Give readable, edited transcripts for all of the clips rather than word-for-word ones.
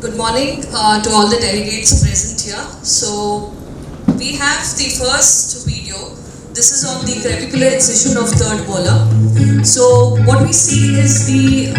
Good morning to all the delegates present here. So we have the first video. This is on the clavicular incision of third molar. So what we see is the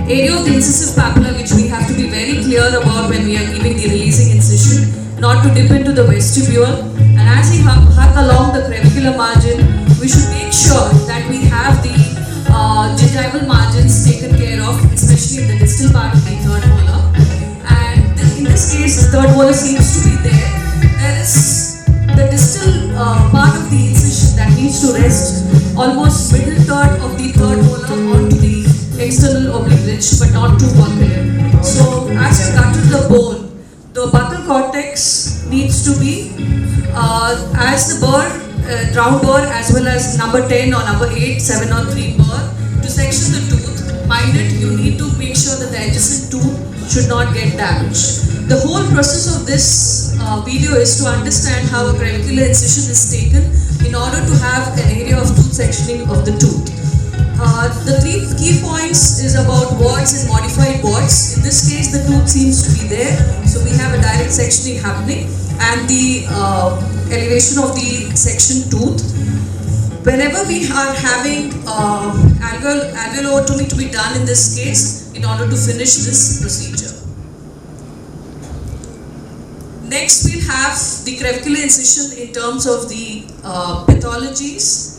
area of the incisive papilla, which we have to be very clear about when we are giving the releasing incision, not to dip into the vestibule. And as we hug along the clavicular margin, we should make sure that we have the gingival margins taken care of, especially in the distal part of the third molar. And in this case, the third molar seems to be there. There is the distal part of the incision that needs to rest almost middle third of the third molar onto the external oblique ridge, but not too buccal. So as you gutted the bone, the buccal cortex needs to be as the burr, round burr, as well as number 10 or number 8, 7 or 3 burr to section the tooth. Mind it, you need to make sure that the adjacent tooth should not get damaged. The whole process of this video is to understand how a clavicular incision is taken in order to have an area of tooth sectioning of the tooth. The three key points is about warts and modified warts. In this case, the tooth seems to be there, so we have a direct sectioning happening, and the elevation of the section tooth. Whenever we are having alveolotomy to be done in this case, in order to finish this procedure. Next, we'll have the clavicular incision in terms of the pathologies.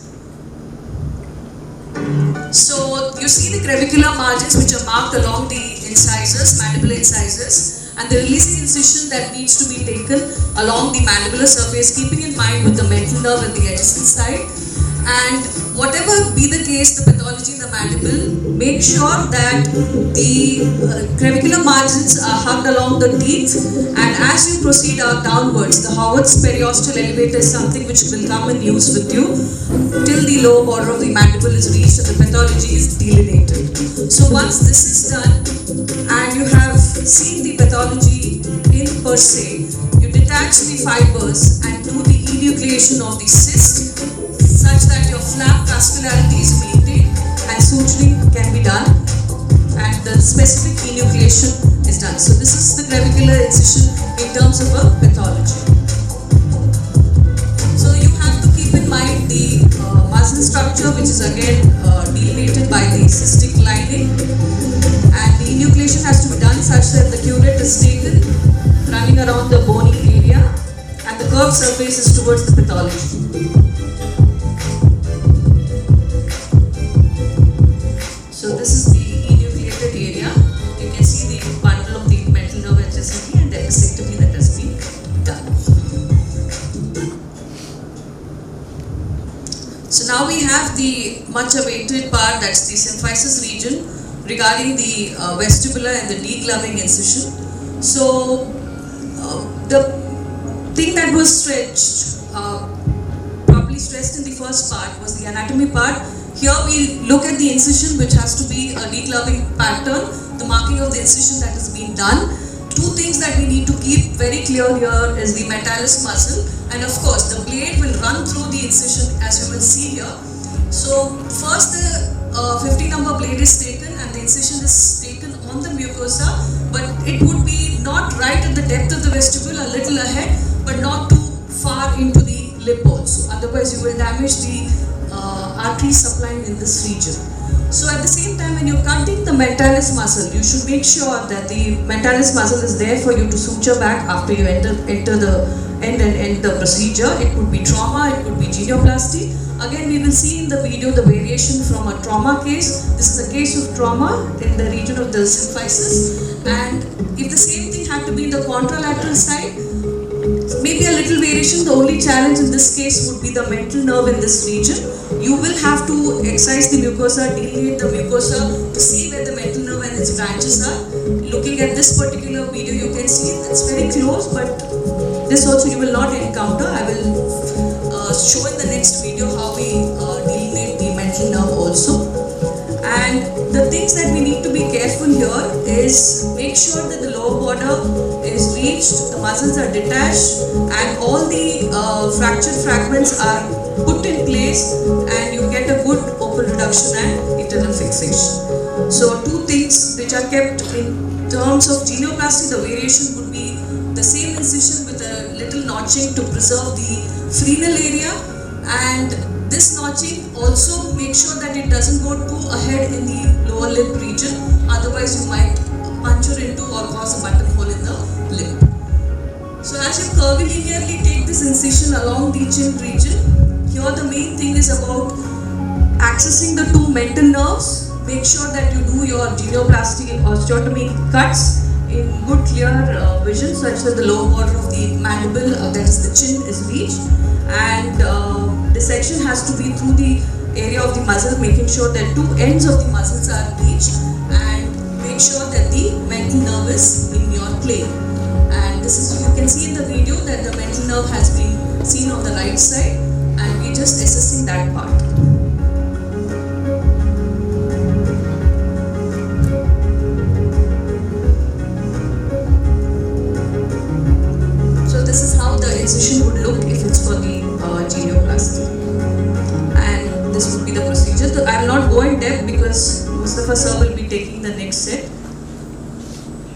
So you see the clavicular margins which are marked along the incisors, mandibular incisors, and the releasing incision that needs to be taken along the mandibular surface, keeping in mind with the mental nerve at the adjacent side. And whatever be the case, the pathology in the mandible, make sure that the clavicular margins are hugged along the teeth, and as you proceed out downwards, the Howard's periosteal elevator is something which will come in use with you till the lower border of the mandible is reached and the pathology is delineated. So once this is done and you have seen the pathology in per se, you detach the fibers and do the enucleation of the cyst such that your flap vascularity is maintained and suturing can be done and the specific enucleation is done. So this is the clavicular incision in terms of a pathology. So you have to keep in mind the muscle structure, which is again delineated by the cystic lining, and the enucleation has to be done such that the curate is taken running around the bony area and the curved surface is towards the pathology. So this is the enucleated area. You can see the bundle of the mental nerve adjacently and the exectomy that has been done. So now we have the much awaited part, that's the symphysis region, regarding the vestibular and the degloving incision. So the thing that was stretched, properly stressed in the first part was the anatomy part. Here we look at the incision, which has to be a degloving pattern, the marking of the incision that has been done. Two things that we need to keep very clear here is the mentalis muscle, and of course the blade will run through the incision, as you will see here. So first the 50 number blade is taken and the incision is taken on the mucosa, but it would be not right at the depth of the vestibule, a little ahead, but not too far into the lip also. Otherwise you will damage the artery supplying in this region. So at the same time, when you're cutting the mentalis muscle, you should make sure that the mentalis muscle is there for you to suture back after you enter the end the procedure. It could be trauma, it could be genioplasty. Again, we will see in the video the variation from a trauma case. This is a case of trauma in the region of the symphysis, and if the same thing had to be in the contralateral side, maybe a little variation. The only challenge in this case would be the mental nerve in this region. You will have to excise the mucosa, delineate the mucosa to see where the mental nerve and its branches are. Looking at this particular video, you can see it's very close, but this also you will not encounter. I will show in the next video how we delineate the mental nerve also. And the things that we need to be careful here is make sure that the lower border is reached, the muscles are detached, and all the fractured fragments are put in place, and you get a good open reduction and internal fixation. So two things which are kept in terms of genioplasty, the variation would be the same incision with a little notching to preserve the frenal area, and this notching also makes sure that it doesn't go too ahead in the lower lip region, otherwise you might puncture into or cause a buttonhole in the lip. So as you curvilinearly take this incision along the chin region, here the main thing is about accessing the two mental nerves. Make sure that you do your genioplasty or osteotomy cuts in good clear vision, such that the lower border of the mandible, that is the chin, is reached, and the section has to be through the area of the muzzle, making sure that two ends of the muscles are reached, and make sure that the mental nerve is in your plane. And this is, you can see in the video that the mental nerve has been seen on the right side, and we're just assessing that part. This is how the incision would look if it's for the genioplasty, and this would be the procedure. So I will not go in depth because Mustafa sir will be taking the next set.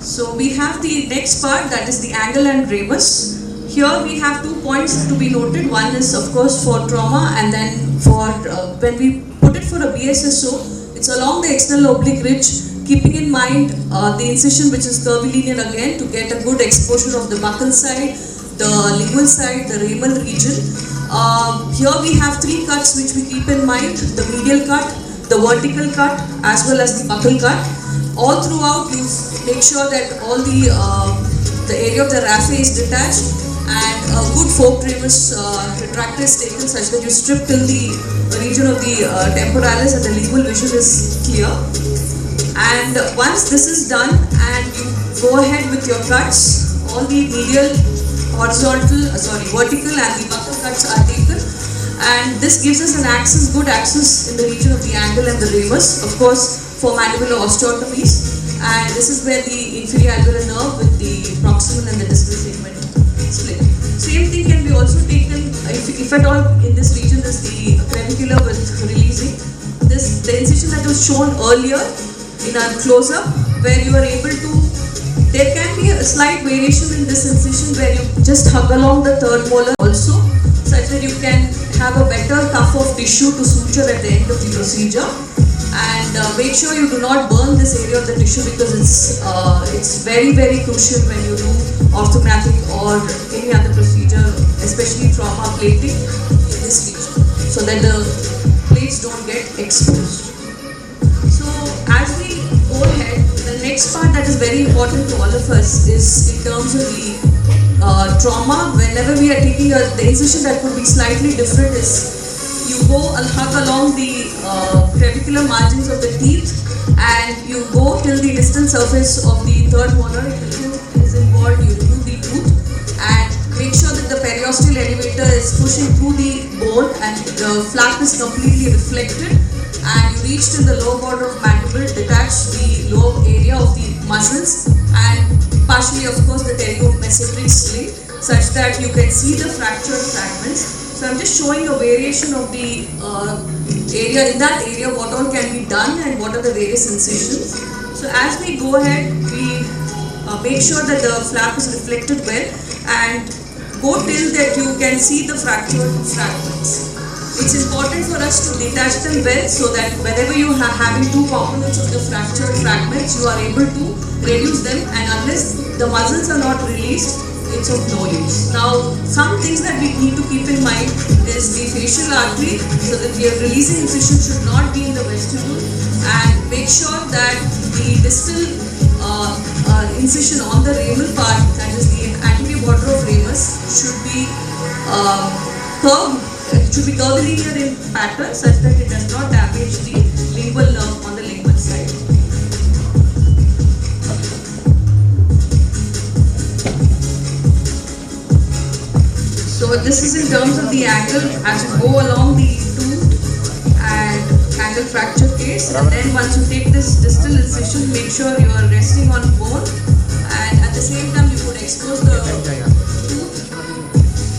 So we have the next part, that is the angle and ramus. Here we have 2 points to be noted. One is of course for trauma, and then for when we put it for a BSSO, it's along the external oblique ridge, keeping in mind the incision which is curvilinear again to get a good exposure of the buccal side, the lingual side, the ramal region. Here we have 3 cuts which we keep in mind: the medial cut, the vertical cut, as well as the buccal cut. All throughout, you make sure that all the area of the raphe is detached, and a good forked ramus retractor is taken such that you strip till the region of the temporalis and the lingual vision is clear. And once this is done and you go ahead with your cuts, all the medial, vertical and the buccal cuts are taken, and this gives us an axis, good axis in the region of the angle and the ramus, of course for mandibular osteotomies, and this is where the inferior alveolar nerve with the proximal and the distal segment split. Same thing can be also taken if at all in this region is the clavicular with releasing. The incision that was shown earlier in our close-up, where you are able to, there can be a slight variation in this incision where you just hug along the third molar also, such that you can have a better cuff of tissue to suture at the end of the procedure. And make sure you do not burn this area of the tissue, because it's very, very crucial when you do orthognathic or any other procedure, especially trauma plating in this region, so that the plates don't get exposed. So as we go ahead, the next part that is very important to all of us is in terms of the trauma. Whenever we are taking the incision that could be slightly different is you go hug along the clavicular margins of the teeth, and you go till the distal surface of the third molar. If the tooth is involved, you remove the tooth and make sure that the periosteal elevator is pushing through the bone and the flap is completely reflected, and you reach till the lower border of mandible, detach the lower area of the muscles and partially of course the pteriomesenteric sling, such that you can see the fractured fragments. So I'm just showing a variation of the area, in that area what all can be done and what are the various incisions. So as we go ahead, we make sure that the flap is reflected well and go till that you can see the fractured fragments. It's important for us to detach them well, so that whenever you are having 2 components of the fractured fragments, you are able to reduce them, and unless the muscles are not released, it's of no use. Now, some things that we need to keep in mind is the facial artery, so that the releasing incision should not be in the vestibule, and make sure that the distal incision on the ramal part, that is the anterior border of ramus, should be curved. It should be curvilinear in pattern such that it does not damage the lingual nerve on the lingual side. So this is in terms of the angle as you go along the tooth and angle fracture case, and then once you take this distal incision, make sure you are resting on bone, and at the same time you could expose the tooth,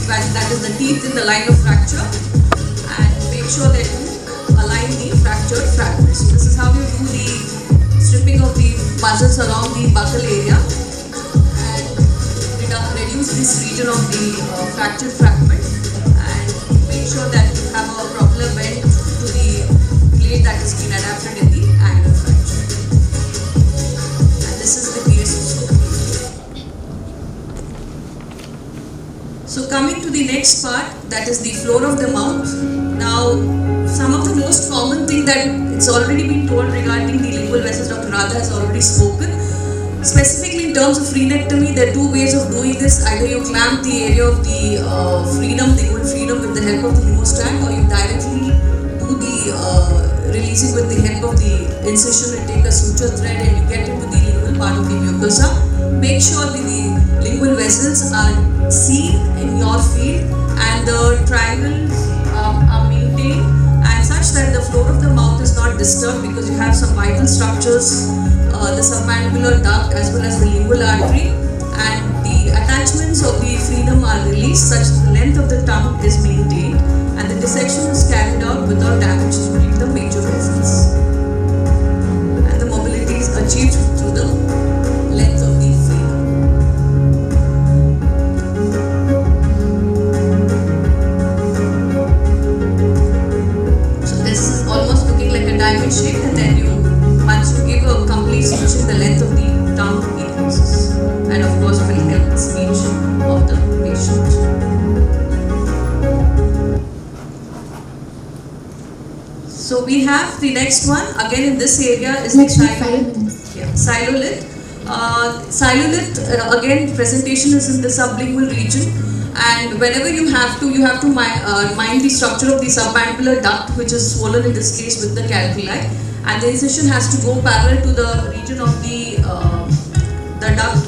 that is the teeth in the line of fracture, and make sure that you align the fractured fragments. So this is how you do the stripping of the muscle. muscles along the buccal area and reduce this region of the fractured fragment and make sure that you have a proper bend to the plate that has been adapted in the angle fracture. And this is the PSO. So coming to the next part, that is the floor of the mouth. Now, some of the most common thing that it's already been told regarding the lingual vessels, Dr. Radha has already spoken. Specifically in terms of frenectomy, there are two ways of doing this. Either you clamp the area of the frenum, the lingual frenum with the help of the hemostat, or you directly do the releasing with the help of the incision and take a suture thread and you get into the lingual part of the mucosa. Make sure that the lingual vessels are seen in your field and the triangles are maintained and such that the floor of the mouth is not disturbed because you have some vital structures, the submandibular duct as well as the lingual artery, and the attachments of the frenum are released such that the length of the tongue is maintained and the dissection is carried out without damage to the major vessels. And the mobility is achieved through the length of the frenum. So this is almost looking like a diamond shape, and then once you give a complete suture, the length of the tongue increases and of course will help the speech of the patient. So we have the next one, again in this area is the silolith. Silolith, again presentation is in the sublingual region, and whenever you have to mind the structure of the submandibular duct, which is swollen in this case with the calculi, and the incision has to go parallel to the region of the duct,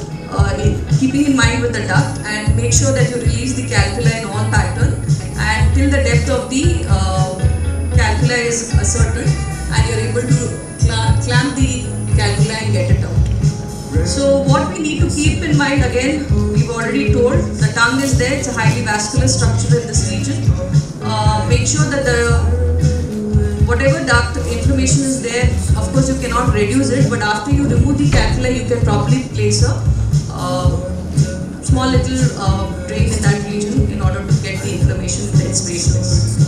keeping in mind with the duct, and make sure that you release the calculi in all pattern and till the depth of the calculi is ascertained and you are able to clamp the calculi and get it out. So what we need to keep in mind, again we've already told, the tongue is there, it's a highly vascular structure in this region. Make sure that whatever duct inflammation is there, of course you cannot reduce it, but after you remove the calculi you can properly place a small little drain in that region in order to get the inflammation in the inspirations.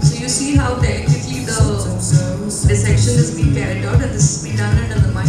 So you see how delicately the dissection is being carried out, and this is being done under the minor.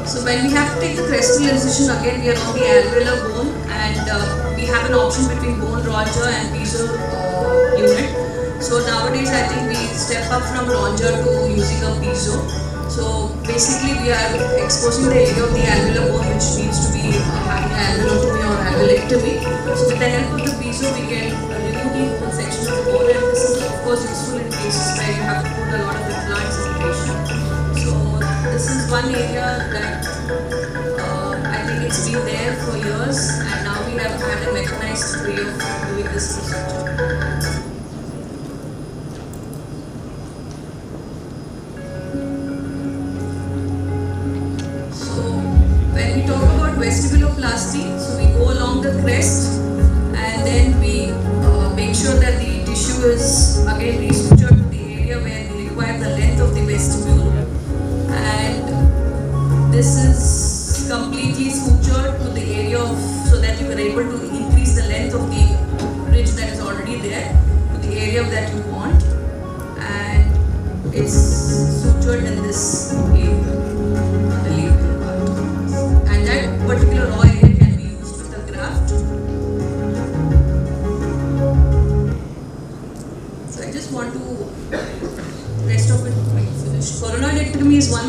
So when we have to take the crestal incision, again we are on the alveolar bone, and we have an option between bone roger and piezo unit. So nowadays I think we step up from roger to using a piezo. So basically we are exposing the area of the alveolar bone which needs to be having alveolectomy or alveolectomy. So with the help of the piezo we can remove the bone section of the bone, and this is of course useful in cases where you have to put a lot of implants in the patient. So this is one area that I think it's been there for years, and now we have had a mechanized way of doing this procedure. So when we talk about vestibuloplasty, so we go along the crest and then we make sure that the tissue is again resutured to the area where we require the length of the vestibule, and this is completely sutured to the area of, so that you are able to increase the length of the ridge that is already there to the area that you want, and it's sutured in this area, the labial part, and that particular raw area can be used with a graft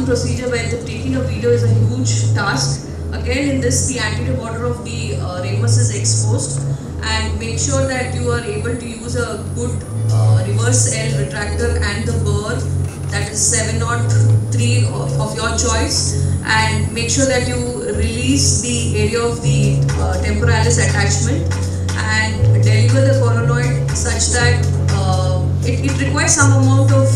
tongue procedure where taking a video is a huge task. Again, in this, the anterior border of the ramus is exposed, and make sure that you are able to use a good reverse L retractor and the burr, that is 703 of your choice, and make sure that you release the area of the temporalis attachment and deliver the coronoid such that it requires some amount of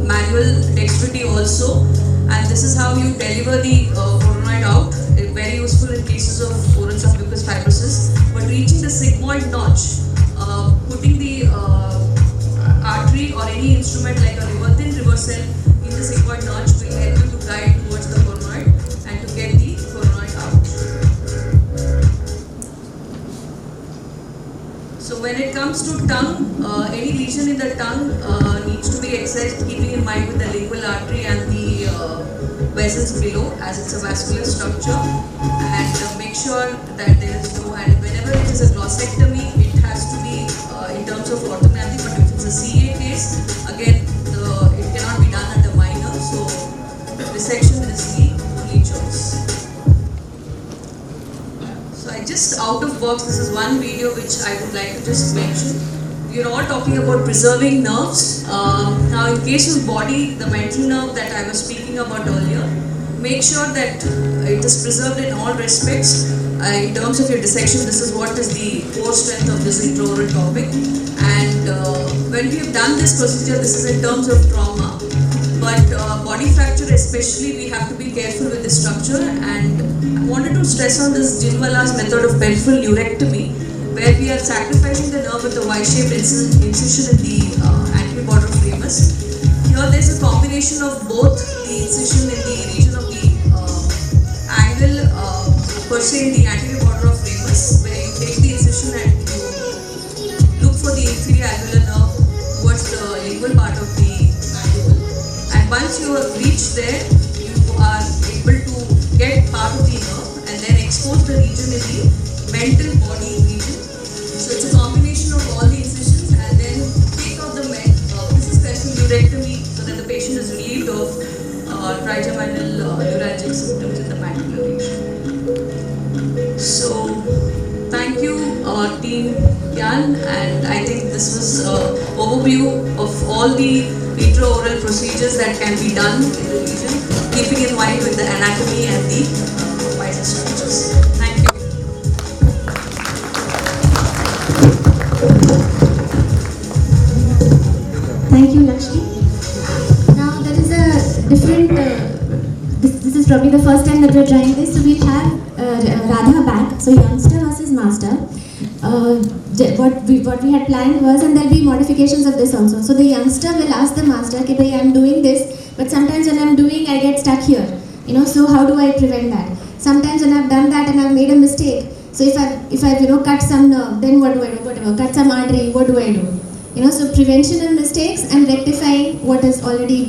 manual dexterity also, and this is how you deliver the coronoid out. Very useful in cases of oral submucous fibrosis. But reaching the sigmoid notch, putting the artery or any instrument like a thin reversal in the sigmoid notch will help you to guide towards the coronoid and to get the coronoid out. So when it comes to tongue, any lesion in the tongue needs to be excised, keeping in mind with the lingual artery and the vessels below, as it's a vascular structure, and make sure that there is no, and whenever it is a glossectomy, it has to be in terms of orthography, but if it's a CA case, again, it cannot be done at a minor, so resection is the only choice. So I just out of box, this is one video which I would like to just mention. We are all talking about preserving nerves. Now in case of body, the mental nerve that I was speaking about earlier, make sure that it is preserved in all respects. In terms of your dissection, this is what is the core strength of this intraoral topic. And when we have done this procedure, this is in terms of trauma. But body fracture especially, we have to be careful with the structure. And I wanted to stress on this Jinwala's method of peripheral neurectomy, where we are sacrificing the nerve with a Y-shaped incision in the anterior border of ramus. Here there is a combination of both the incision in the region of the angle per se in the anterior border of ramus, where you take the incision and you look for the inferior alveolar nerve towards the lingual part of the mandible. And once you have reached there, you are able to get part of the nerve and then expose the region in the mental body region. So it's a combination of all the incisions, and then take out the this is peripheral neurectomy, so that the patient is relieved of trigeminal neuralgic symptoms in the mandibular region. So thank you team Jan, and I think this was an overview of all the intraoral procedures that can be done in the region, keeping in mind with the anatomy and the vital structures. Thank you. Thank you, Lakshmi. Now there is a different, this is probably the first time that we are trying this, so we'll have Radha back, so youngster versus master. What we had planned was, and there will be modifications of this also. So the youngster will ask the master, okay, bhai, I'm doing this, but sometimes when I'm doing, I get stuck here. So how do I prevent that? Sometimes when I've done that and I've made a mistake, so if I've cut some nerve, then what do I do? Whatever, cut some artery, what do I do? So prevention of mistakes and rectifying what is already,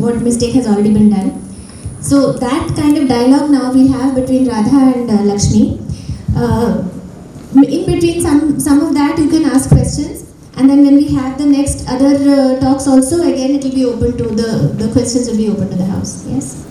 what mistake has already been done. So that kind of dialogue now we have between Radha and Lakshmi. In between some of that you can ask questions, and then when we have the next other talks also, again it will be open to the questions will be open to the house. Yes.